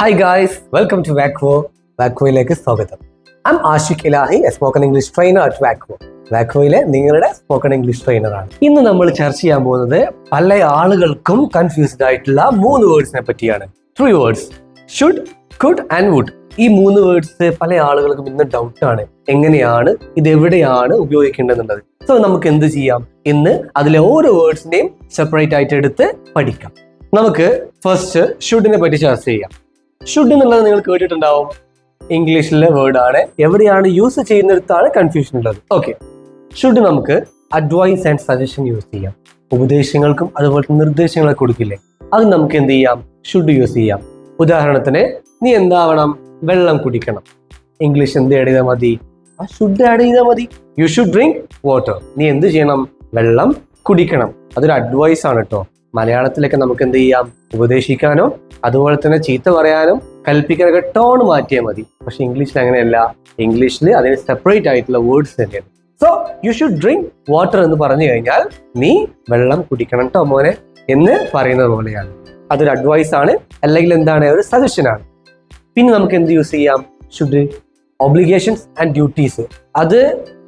Hi guys, welcome to Vakvo. വാക്വോയിലേക്ക് സ്വാഗതം. I'm Ashiq Ilahi, a spoken English trainer at Vakvo. വാക്വോയിലെ നിങ്ങളുടെ spoken English ട്രെയിനറാണ്. ഇന്ന് നമ്മൾ ചർച്ച ചെയ്യാൻ പോകുന്നത് പല ആളുകൾക്കും കൺഫ്യൂസ്ഡ് ആയിട്ടുള്ള 3 വേർഡ്സിനെ പറ്റിയാണ്. 3 words: should, could and would. ഈ 3 വേർഡ്സ് പല ആളുകൾക്കും ഇന്ന് ഡൗട്ടാണ്, എങ്ങനെയാണ് ഇത് എവിടെയാണ് ഉപയോഗിക്കേണ്ടതെന്നുള്ളത്. സോ നമുക്ക് എന്ത് ചെയ്യാം, ഇന്ന് അതിലെ ഓരോ വേർഡ്സിനെയും സെപ്പറേറ്റ് ആയിട്ട് എടുത്ത് പഠിക്കാം. നമുക്ക് ഫസ്റ്റ് ഷുഡിനെ പറ്റി ചർച്ച ചെയ്യാം. ഷുഡ് എന്നുള്ളത് നിങ്ങൾ കേട്ടിട്ടുണ്ടാവും, ഇംഗ്ലീഷിലെ വേർഡാണ്. എവിടെയാണ് യൂസ് ചെയ്യുന്നിടത്താണ് കൺഫ്യൂഷൻ ഉള്ളത്. ഓക്കെ, ഷുഡ് നമുക്ക് അഡ്വൈസ് ആൻഡ് സജഷൻ യൂസ് ചെയ്യാം. ഉപദേശങ്ങൾക്കും അതുപോലെ നിർദ്ദേശങ്ങളൊക്കെ കൊടുക്കില്ലേ, അത് നമുക്ക് എന്ത് ചെയ്യാം, ഷുഡ് യൂസ് ചെയ്യാം. ഉദാഹരണത്തിന്, നീ എന്താവണം, വെള്ളം കുടിക്കണം. ഇംഗ്ലീഷ് എന്ത് ആഡ് ചെയ്താൽ മതി, ആ ഷുഡ് ആഡ് ചെയ്താൽ മതി. You should drink water. നീ എന്ത് ചെയ്യണം, വെള്ളം കുടിക്കണം. അതൊരു അഡ്വൈസ് ആണ് കേട്ടോ. മലയാളത്തിലൊക്കെ നമുക്ക് എന്ത് ചെയ്യാം, ഉപദേശിക്കാനോ അതുപോലെ തന്നെ ചീത്ത പറയാനും കൽപ്പിക്കാനൊക്കെ ടോൺ മാറ്റിയാൽ മതി. പക്ഷെ ഇംഗ്ലീഷിൽ അങ്ങനെയല്ല. ഇംഗ്ലീഷിൽ അതിന് സെപ്പറേറ്റ് ആയിട്ടുള്ള വേർഡ്സ് തന്നെയാണ്. So you should drink water എന്ന് പറഞ്ഞു കഴിഞ്ഞാൽ നീ വെള്ളം കുടിക്കണം ട്ടോ മോനെ എന്ന് പറയുന്നത് പോലെയാണ്. അതൊരു അഡ്വൈസ് ആണ്, അല്ലെങ്കിൽ എന്താണ്, ഒരു സജഷൻ ആണ്. പിന്നെ നമുക്ക് എന്ത് യൂസ് ചെയ്യാം, ഷുഡ് ഒബ്ലിഗേഷൻസ് ആൻഡ് ഡ്യൂട്ടീസ്. അത്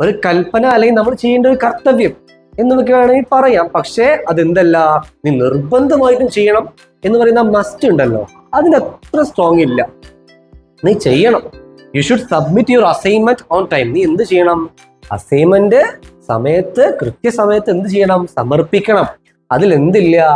ഒരു കൽപ്പന അല്ലെങ്കിൽ നമ്മൾ ചെയ്യേണ്ട ഒരു കർത്തവ്യം എന്നൊക്കെ വേണമെങ്കിൽ പറയാം. പക്ഷേ അതെന്തല്ല, നീ നിർബന്ധമായിട്ടും ചെയ്യണം എന്ന് പറയുന്ന മസ്റ്റ് ഉണ്ടല്ലോ, അതിന് അത്ര സ്ട്രോങ് ഇല്ല. നീ ചെയ്യണം. You should submit your assignment on time. നീ എന്ത് ചെയ്യണം, അസൈൻമെന്റ് സമയത്ത്, കൃത്യസമയത്ത് എന്ത് ചെയ്യണം, സമർപ്പിക്കണം. അതിൽ എന്തില്ല,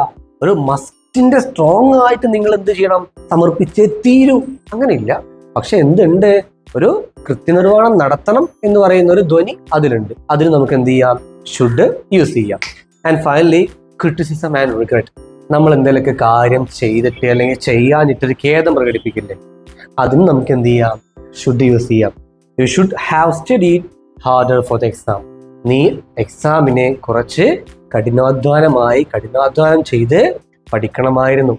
ഒരു മസ്റ്റിന്റെ സ്ട്രോങ് ആയിട്ട് നിങ്ങൾ എന്ത് ചെയ്യണം, സമർപ്പിച്ചേ തീരൂ, അങ്ങനെയില്ല. പക്ഷെ എന്തുണ്ട്, ഒരു കൃത്യനിർവഹണം നടത്തണം എന്ന് പറയുന്ന ഒരു ധ്വനി അതിലുണ്ട്. അതിന് നമുക്ക് എന്ത് ചെയ്യാം, ഷുഡ് യൂസ് ചെയ്യാം. And finally, criticism and regret. നമ്മൾ എന്തെങ്കിലുമൊക്കെ കാര്യം ചെയ്തിട്ട് അല്ലെങ്കിൽ ചെയ്യാനിട്ടൊരു ഖേദം പ്രകടിപ്പിക്കില്ലേ, അതിന് നമുക്ക് എന്ത് ചെയ്യാം, ഷുഡ് യൂസ് ചെയ്യാം. You should have studied harder for the exam. നീ എക്സാമിനെ കുറച്ച് കഠിനാധ്വാനം ചെയ്ത് പഠിക്കണമായിരുന്നു.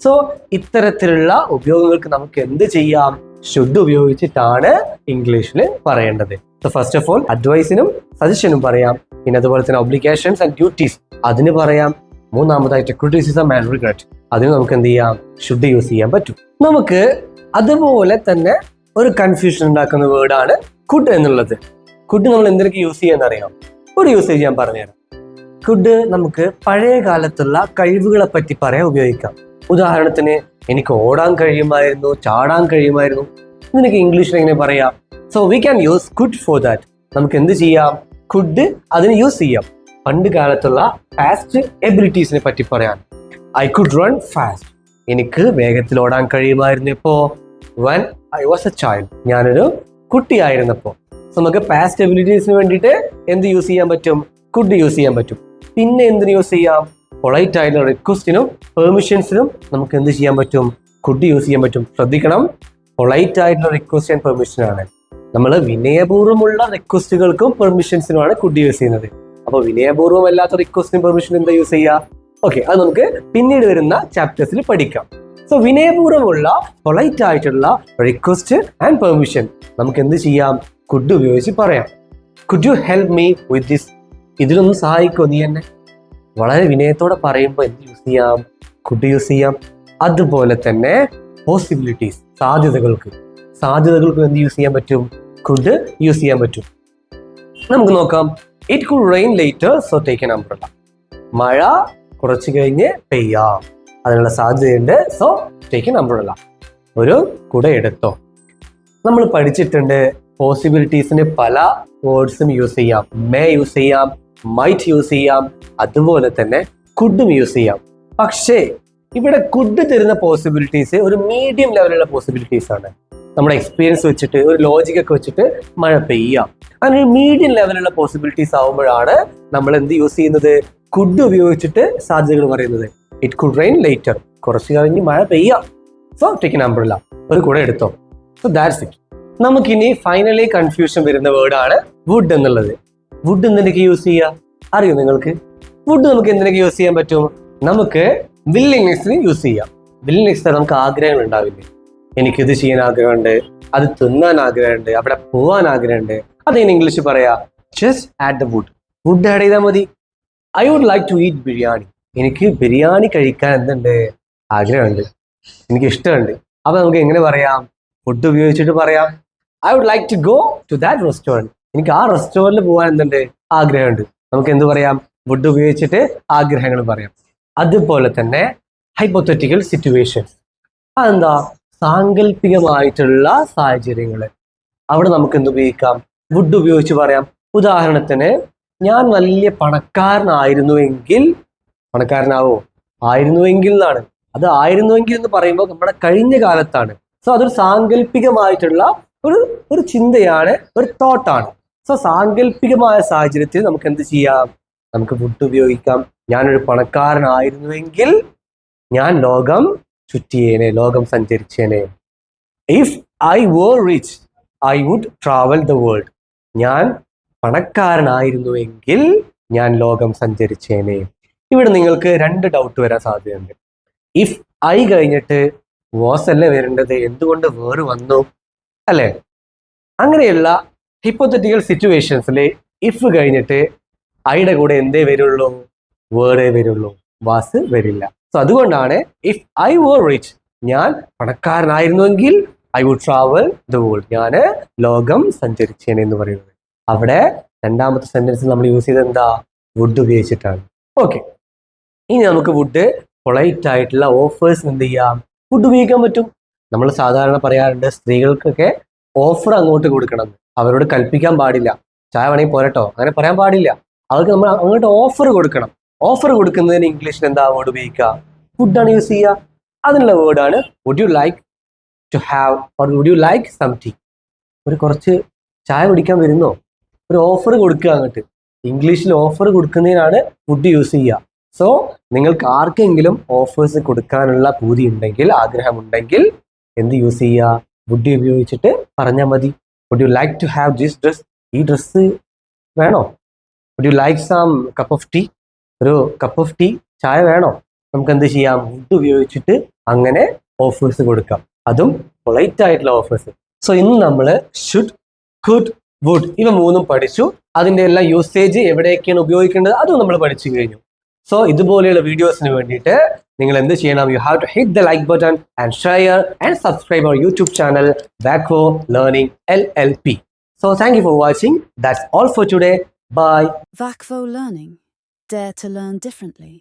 സോ ഇത്തരത്തിലുള്ള ഉപയോഗങ്ങൾക്ക് നമുക്ക് എന്ത് ചെയ്യാം, ഷുഡ് ഉപയോഗിച്ചിട്ടാണ് ഇംഗ്ലീഷിൽ പറയേണ്ടത്. സോ ഫസ്റ്റ് ഓഫ് ഓൾ അഡ്വൈസിനും സജഷനും പറയാം. പിന്നെ അതുപോലെ തന്നെ ഒബ്ലിഗേഷൻസ് ആൻഡ് ഡ്യൂട്ടീസ് അതിന് പറയാം. മൂന്നാമതായിട്ട് ക്രിറ്റിസിസം ആൻഡ് റിഗ്രറ്റ്, അതിന് നമുക്ക് എന്ത് ചെയ്യാം, ഷുഡ് യൂസ് ചെയ്യാൻ പറ്റും. നമുക്ക് അതുപോലെ തന്നെ ഒരു കൺഫ്യൂഷൻ ഉണ്ടാക്കുന്ന വേർഡാണ് കുഡ് എന്നുള്ളത്. കുഡ് നമ്മൾ എന്തിനൊക്കെ യൂസ് ചെയ്യാന്ന് അറിയാം, ഒരു യൂസേജ് ഞാൻ പറഞ്ഞുതരാം. കുഡ് നമുക്ക് പഴയ കാലത്തുള്ള കഴിവുകളെ പറ്റി പറയാൻ ഉപയോഗിക്കാം. ഉദാഹരണത്തിന്, എനിക്ക് ഓടാൻ കഴിയുമായിരുന്നു, ചാടാൻ കഴിയുമായിരുന്നു. നിനക്ക് ഇംഗ്ലീഷിൽ എങ്ങനെ പറയാം? So we can use could for that. നമുക്ക് എന്ത് ചെയ്യാം, കുഡ് അതിന് യൂസ് ചെയ്യാം. പണ്ട് കാലത്തുള്ള ഫാസ്റ്റ് എബിലിറ്റീസിനെ പറ്റി പറയാൻ, ഐ കുഡ് റൺ ഫാസ്റ്റ്. എനിക്ക് വേഗത്തിൽ ഓടാൻ കഴിയുമായിരുന്നു. എപ്പോ, when I was A child, ഞാനൊരു കുട്ടിയായിരുന്നപ്പോൾ. സോ നമുക്ക് ഫാസ്റ്റ് എബിലിറ്റീസിന് വേണ്ടിയിട്ട് എന്ത് യൂസ് ചെയ്യാൻ പറ്റും, കുഡ് യൂസ് ചെയ്യാൻ പറ്റും. പിന്നെ എന്തിനു യൂസ് ചെയ്യാം, പൊളൈറ്റ് ആയിട്ടുള്ള റിക്വസ്റ്റിനും പെർമിഷൻസിനും നമുക്ക് എന്ത് ചെയ്യാൻ പറ്റും, കുഡ് യൂസ് ചെയ്യാൻ പറ്റും. ശ്രദ്ധിക്കണം, പൊളൈറ്റ് ആയിട്ടുള്ള റിക്വസ്റ്റ് ആൻഡ് പെർമിഷൻ ആണ്. നമ്മൾ വിനയപൂർവ്വമുള്ള റിക്വസ്റ്റുകൾക്കും പെർമിഷൻസിനുമാണ് കുഡ് യൂസ് ചെയ്യുന്നത്. അപ്പോൾ വിനയപൂർവ്വം അല്ലാത്ത റിക്വസ്റ്റിനും പെർമിഷനും എന്താ യൂസ് ചെയ്യുക? ഓക്കെ, അത് നമുക്ക് പിന്നീട് വരുന്ന ചാപ്റ്റേഴ്സിൽ പഠിക്കാം. സോ വിനയപൂർവ്വമുള്ള പൊളൈറ്റ് ആയിട്ടുള്ള റിക്വസ്റ്റ് ആൻഡ് പെർമിഷൻ നമുക്ക് എന്ത് ചെയ്യാം, കുഡ് ഉപയോഗിച്ച് പറയാം. Could you help me with this? ഇതിലൊന്നും സഹായിക്കോ നീ എന്നെ? വളരെ വിനയത്തോടെ പറയുമ്പോൾ എന്ത് യൂസ് ചെയ്യാം, കുഡ് യൂസ് ചെയ്യാം. അതുപോലെ തന്നെ പോസിബിലിറ്റീസ്, സാധ്യതകൾക്ക് എന്ത് യൂസ് ചെയ്യാൻ പറ്റും, കുഡ് യൂസ് ചെയ്യാൻ പറ്റും. നമുക്ക് നോക്കാം. It could rain later, so take an umbrella. മഴ കുറച്ച് കഴിഞ്ഞ് പെയ്യാം, അതിനുള്ള സാധ്യതയുണ്ട്. സോ ടേക്ക് ആൻ അംബ്രല്ല, ഒരു കുട എടുത്തോ. നമ്മൾ പഠിച്ചിട്ടുണ്ട് പോസിബിലിറ്റീസിന് പല വേർഡ്സും യൂസ് ചെയ്യാം. മേ യൂസ് ചെയ്യാം, മൈറ്റ് യൂസ് ചെയ്യാം, അതുപോലെ തന്നെ കുഡും യൂസ് ചെയ്യാം. പക്ഷേ ഇവിടെ കുഡ് തരുന്ന പോസിബിലിറ്റീസ് ഒരു മീഡിയം ലെവലുള്ള പോസിബിലിറ്റീസ് ആണ്. നമ്മുടെ എക്സ്പീരിയൻസ് വെച്ചിട്ട്, ഒരു ലോജിക്കൊക്കെ വെച്ചിട്ട് മഴ പെയ്യാം, അങ്ങനെ ഒരു മീഡിയം ലെവലുള്ള പോസിബിലിറ്റീസ് ആവുമ്പോഴാണ് നമ്മൾ എന്ത് യൂസ് ചെയ്യുന്നത്, കുഡ് ഉപയോഗിച്ചിട്ട് സാധ്യതകൾ പറയുന്നത്. ഇറ്റ് കുഡ് റെയിൻ ലേറ്റർ, കുറച്ച് കഴിഞ്ഞ് മഴ പെയ്യാം, സോ ടേക്ക് ആൻ അംബ്രല്ല, ഒരു കുട എടുത്തോ. So that's it. നമുക്കിനി ഫൈനലി കൺഫ്യൂഷൻ വരുന്ന വേർഡാണ് വുഡ് എന്നുള്ളത്. വുഡ് എന്തിനൊക്കെ യൂസ് ചെയ്യുക അറിയോ നിങ്ങൾക്ക്? വുഡ് നമുക്ക് എന്തിനൊക്കെ യൂസ് ചെയ്യാൻ പറ്റും? നമുക്ക് വില്ലിങ്നെസ്സിന് യൂസ് ചെയ്യാം. വില്ലിങ്നെസ് നമുക്ക് ആഗ്രഹങ്ങൾ ഉണ്ടാവില്ലേ, എനിക്കിത് ചെയ്യാൻ ആഗ്രഹമുണ്ട്, അത് തിന്നാൻ ആഗ്രഹമുണ്ട്, അവിടെ പോവാൻ ആഗ്രഹമുണ്ട്. അതിന് ഇംഗ്ലീഷ് പറയാ, just add the would. Would add ചെയ്താൽ മതി. I would like to eat biryani. എനിക്ക് ബിരിയാണി കഴിക്കാൻ എന്തുണ്ട്, ആഗ്രഹമുണ്ട്, എനിക്ക് ഇഷ്ടമുണ്ട്. അപ്പൊ നമുക്ക് എങ്ങനെ പറയാം? ഫുഡ് ഉപയോഗിച്ചിട്ട് പറയാം. I would like to go to that restaurant. എനിക്ക് ആ റെസ്റ്റോറൻറ്റിൽ പോകാൻ എന്തുണ്ട്? ആഗ്രഹമുണ്ട്. നമുക്ക് എന്ത് പറയാം? ഫുഡ് ഉപയോഗിച്ചിട്ട് ആഗ്രഹങ്ങൾ പറയാം. അതുപോലെ തന്നെ ഹൈപ്പോത്തറ്റിക്കൽ സിറ്റുവേഷൻസ്. അതെന്താ? സാങ്കല്പികമായിട്ടുള്ള സാഹചര്യങ്ങൾ. അവിടെ നമുക്ക് എന്ത് ഉപയോഗിക്കാം? വുഡ് ഉപയോഗിച്ച് പറയാം. ഉദാഹരണത്തിന്, ഞാൻ വലിയ പണക്കാരനായിരുന്നുവെങ്കിൽ, പണക്കാരനാവോ? ആയിരുന്നുവെങ്കിൽ എന്നാണ്. അത് ആയിരുന്നുവെങ്കിൽ എന്ന് പറയുമ്പോൾ നമ്മുടെ കഴിഞ്ഞ കാലത്താണ്. സോ അതൊരു സാങ്കല്പികമായിട്ടുള്ള ഒരു ഒരു ചിന്തയാണ്, ഒരു തോട്ടാണ്. സോ സാങ്കല്പികമായ സാഹചര്യത്തിൽ നമുക്ക് എന്ത് ചെയ്യാം? നമുക്ക് വുഡ് ഉപയോഗിക്കാം. ഞാനൊരു പണക്കാരനായിരുന്നുവെങ്കിൽ ഞാൻ ലോകം ചുറ്റിയേനെ, ലോകം സഞ്ചരിച്ചേനെ. If I were rich I would travel the world. ഞാൻ പണക്കാരനായിരുന്നുവെങ്കിൽ ഞാൻ ലോകം സഞ്ചരിച്ചേനെ. ഇവിടെ നിങ്ങൾക്ക് 2 ഡൗട്ട് വരാൻ സാധ്യതയുണ്ട്. ഇഫ് ഐ കഴിഞ്ഞിട്ട് വാസ് അല്ലേ വരേണ്ടത്, എന്തുകൊണ്ട് വേർ വന്നു? അല്ലേ? അങ്ങനെയുള്ള ഹിപ്പോത്തറ്റിക്കൽ സിറ്റുവേഷൻസിൽ ഇഫ് കഴിഞ്ഞിട്ട് ഐയുടെ കൂടെ എന്തേ വരുള്ളൂ? വേർഡേ വരുള്ളൂ, വാസ് വരില്ല. സോ അതുകൊണ്ടാണ് ഇഫ് ഐ വർ റിച്ച്, ഞാൻ പണക്കാരനായിരുന്നുവെങ്കിൽ I would travel the world, ഞാൻ ലോകം സഞ്ചരിച്ചേനെ എന്ന് പറയുന്നത്. അവിടെ രണ്ടാമത്തെ സെന്റൻസിൽ നമ്മൾ യൂസ് ചെയ്തത് എന്താ? വുഡ് ഉപയോഗിച്ചിട്ടാണ്. ഓക്കെ, ഇനി നമുക്ക് വുഡ് പൊളൈറ്റ് ആയിട്ടുള്ള ഓഫേഴ്സ് എന്ത് ചെയ്യാം? വുഡ് ഉപയോഗിക്കാൻ പറ്റും. നമ്മൾ സാധാരണ പറയാറുണ്ട് സ്ത്രീകൾക്കൊക്കെ ഓഫർ അങ്ങോട്ട് കൊടുക്കണം, അവരോട് കൽപ്പിക്കാൻ പാടില്ല. ചായ വേണമെങ്കിൽ പോരട്ടോ, അങ്ങനെ പറയാൻ പാടില്ല. അവർക്ക് നമ്മൾ അങ്ങോട്ട് ഓഫർ കൊടുക്കണം. ഓഫർ കൊടുക്കുന്നതിന് ഇംഗ്ലീഷിൽ എന്താ വേർഡ് ഉപയോഗിക്കുക? വുഡാണ് യൂസ് ചെയ്യുക. അതിനുള്ള വേർഡാണ് would you like to have or would you like some tea. ഒരു കുറച്ച് ചായ കുടിക്കാൻ വരുന്നോ? ഒരു ഓഫർ കൊടുക്കുക അങ്ങോട്ട്. ഇംഗ്ലീഷിൽ ഓഫർ കൊടുക്കുന്നതിനാണ് വുഡ് യൂസ് ചെയ്യുക. സോ നിങ്ങൾക്ക് ആർക്കെങ്കിലും ഓഫേഴ്സ് കൊടുക്കാനുള്ള പൂതി ഉണ്ടെങ്കിൽ, ആഗ്രഹമുണ്ടെങ്കിൽ എന്ത് യൂസ് ചെയ്യുക? വുഡ് ഉപയോഗിച്ചിട്ട് പറഞ്ഞാൽ മതി. Would you like to have this dress? ഈ ഡ്രസ്സ് വേണോ? Would you like some cup of tea? ഒരു കപ്പ് ഓഫ് ടീ, ചായ വേണോ? നമുക്ക് എന്ത് ചെയ്യാം? വുഡ് ഉപയോഗിച്ചിട്ട് അങ്ങനെ ഓഫേഴ്സ് കൊടുക്കാം. അതും പൊളൈറ്റ് ആയിട്ടുള്ള ഓഫേഴ്സ്. സോ ഇന്ന് നമ്മൾ ഷുഡ്, കുഡ്, വുഡ് ഇവ 3 പഠിച്ചു. അതിൻ്റെ എല്ലാം യൂസേജ് എവിടെയൊക്കെയാണ് ഉപയോഗിക്കേണ്ടത് അതും നമ്മൾ പഠിച്ചു കഴിഞ്ഞു. സോ ഇതുപോലെയുള്ള വീഡിയോസിന് വേണ്ടിയിട്ട് നിങ്ങൾ എന്ത് ചെയ്യണം? You have to hit the like button and share and subscribe our YouTube channel Vakvo learning LLP. So thank you for watching. That's all for today. Bye. Vakvo Learning. Dare to learn differently.